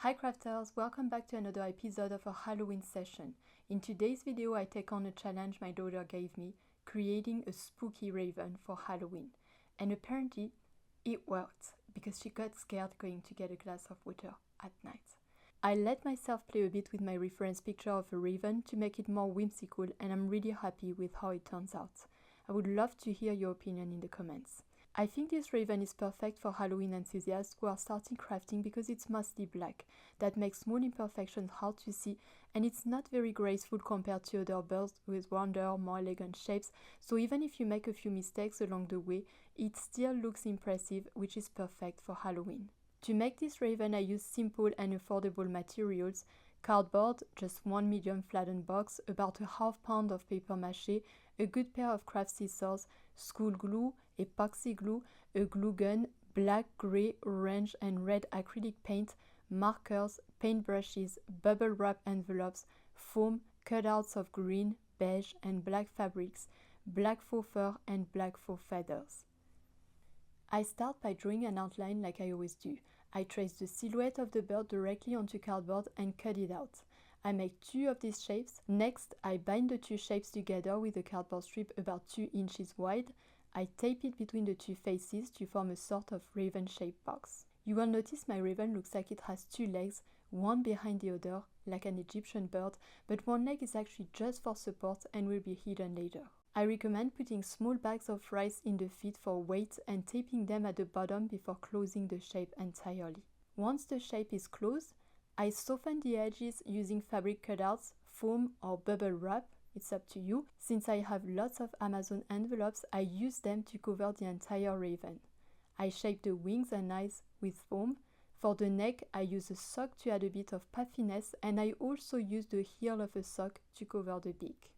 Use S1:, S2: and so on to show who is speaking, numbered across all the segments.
S1: Hi crafters, welcome back to another episode of a Halloween session. In today's video I take on a challenge my daughter gave me, creating a spooky raven for Halloween. And apparently it worked, because she got scared going to get a glass of water at night. I let myself play a bit with my reference picture of a raven to make it more whimsical, and I'm really happy with how it turns out. I would love to hear your opinion in the comments. I think this raven is perfect for Halloween enthusiasts who are starting crafting because it's mostly black. That makes small imperfections hard to see, and it's not very graceful compared to other birds with rounder, more elegant shapes, so even if you make a few mistakes along the way, it still looks impressive, which is perfect for Halloween. To make this raven I use simple and affordable materials: cardboard, just one medium flattened box, about a half pound of paper mâché, a good pair of craft scissors, school glue, epoxy glue, a glue gun, black, grey, orange and red acrylic paint, markers, paint brushes, bubble wrap envelopes, foam, cutouts of green, beige and black fabrics, black faux fur and black faux feathers. I start by drawing an outline like I always do. I trace the silhouette of the bird directly onto cardboard and cut it out. I make two of these shapes. Next, I bind the two shapes together with a cardboard strip about 2 inches wide. I tape it between the two faces to form a sort of raven-shaped box. You will notice my raven looks like it has two legs, one behind the other, like an Egyptian bird, but one leg is actually just for support and will be hidden later. I recommend putting small bags of rice in the feet for weight and taping them at the bottom before closing the shape entirely. Once the shape is closed, I soften the edges using fabric cutouts, foam or bubble wrap, it's up to you. Since I have lots of Amazon envelopes, I use them to cover the entire raven. I shape the wings and eyes with foam. For the neck, I use a sock to add a bit of puffiness, and I also use the heel of a sock to cover the beak.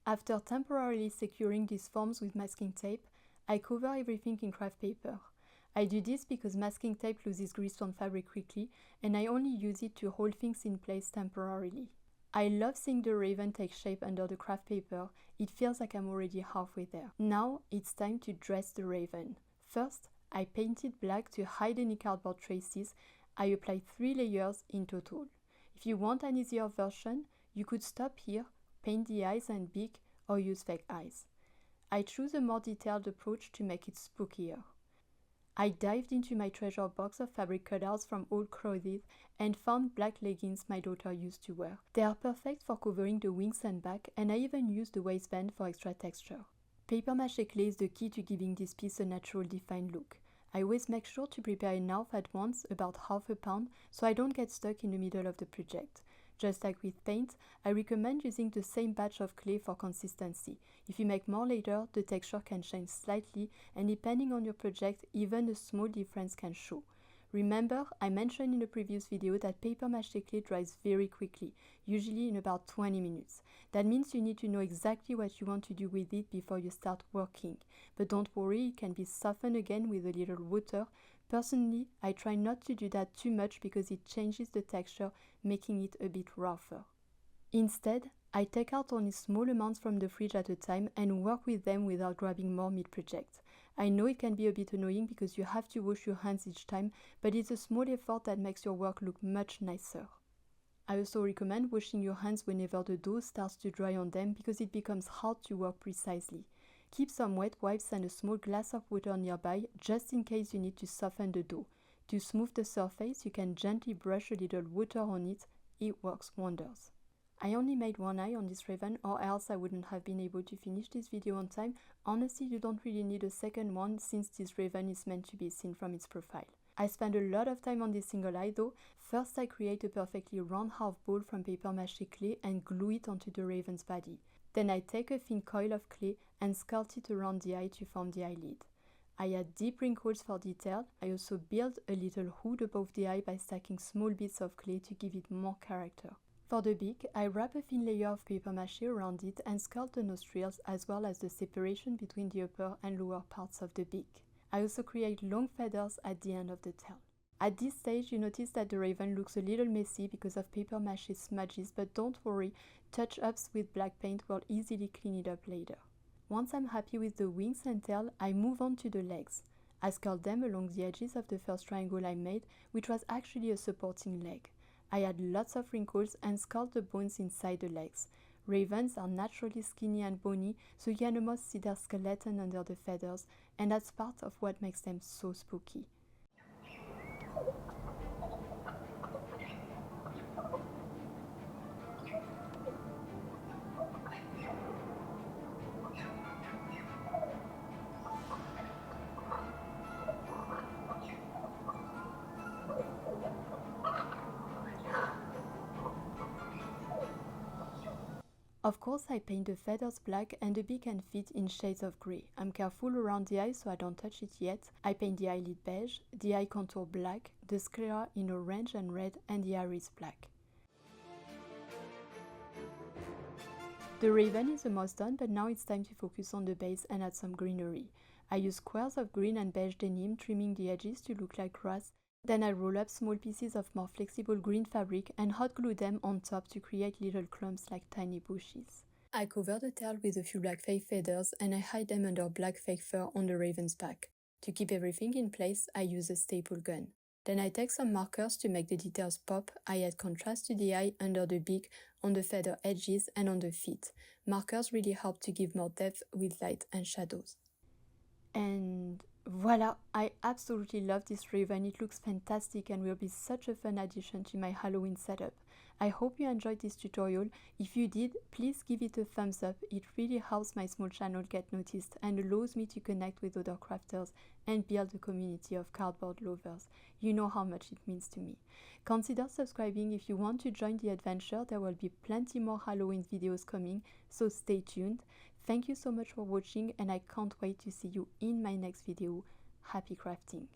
S1: After temporarily securing these forms with masking tape, I cover everything in craft paper. I do this because masking tape loses grease on fabric quickly, and I only use it to hold things in place temporarily. I love seeing the raven take shape under the craft paper. It feels like I'm already halfway there. Now it's time to dress the raven. First, I painted black to hide any cardboard traces. I applied 3 layers in total. If you want an easier version, you could stop here, paint the eyes and beak, or use fake eyes. I choose a more detailed approach to make it spookier. I dived into my treasure box of fabric cutouts from old clothes and found black leggings my daughter used to wear. They are perfect for covering the wings and back, and I even used the waistband for extra texture. Paper mâché clay is the key to giving this piece a natural defined look. I always make sure to prepare enough at once, about half a pound, so I don't get stuck in the middle of the project. Just like with paint, I recommend using the same batch of clay for consistency. If you make more later, the texture can change slightly, and depending on your project, even a small difference can show. Remember, I mentioned in a previous video that paper mâché clay dries very quickly, usually in about 20 minutes. That means you need to know exactly what you want to do with it before you start working. But don't worry, it can be softened again with a little water. Personally, I try not to do that too much because it changes the texture, making it a bit rougher. Instead, I take out only small amounts from the fridge at a time and work with them without grabbing more mid-project. I know it can be a bit annoying because you have to wash your hands each time, but it's a small effort that makes your work look much nicer. I also recommend washing your hands whenever the dough starts to dry on them because it becomes hard to work precisely. Keep some wet wipes and a small glass of water nearby just in case you need to soften the dough. To smooth the surface, you can gently brush a little water on it. It works wonders. I only made one eye on this raven, or else I wouldn't have been able to finish this video on time. Honestly, you don't really need a second one since this raven is meant to be seen from its profile. I spent a lot of time on this single eye though. First, I create a perfectly round half ball from paper mâché clay and glue it onto the raven's body. Then I take a thin coil of clay and sculpt it around the eye to form the eyelid. I add deep wrinkles for detail. I also build a little hood above the eye by stacking small bits of clay to give it more character. For the beak, I wrap a thin layer of paper mâché around it and sculpt the nostrils as well as the separation between the upper and lower parts of the beak. I also create long feathers at the end of the tail. At this stage, you notice that the raven looks a little messy because of paper mâché smudges, but don't worry, touch-ups with black paint will easily clean it up later. Once I'm happy with the wings and tail, I move on to the legs. I scaled them along the edges of the first triangle I made, which was actually a supporting leg. I had lots of wrinkles and scaled the bones inside the legs. Ravens are naturally skinny and bony, so you can almost see their skeleton under the feathers, and that's part of what makes them so spooky. Of course, I paint the feathers black and the beak and feet in shades of grey. I'm careful around the eye so I don't touch it yet. I paint the eyelid beige, the eye contour black, the sclera in orange and red, and the iris black. The raven is almost done, but now it's time to focus on the base and add some greenery. I use squares of green and beige denim, trimming the edges to look like grass. Then I roll up small pieces of more flexible green fabric and hot glue them on top to create little clumps like tiny bushes. I cover the tail with a few black fake feathers and I hide them under black fake fur on the raven's back. To keep everything in place, I use a staple gun. Then I take some markers to make the details pop. I add contrast to the eye, under the beak, on the feather edges and on the feet. Markers really help to give more depth with light and shadows. And voila! I absolutely love this raven. It looks fantastic and will be such a fun addition to my Halloween setup. I hope you enjoyed this tutorial. If you did, please give it a thumbs up. It really helps my small channel get noticed and allows me to connect with other crafters and build a community of cardboard lovers. You know how much it means to me. Consider subscribing if you want to join the adventure. There will be plenty more Halloween videos coming, so stay tuned. Thank you so much for watching and I can't wait to see you in my next video. Happy crafting!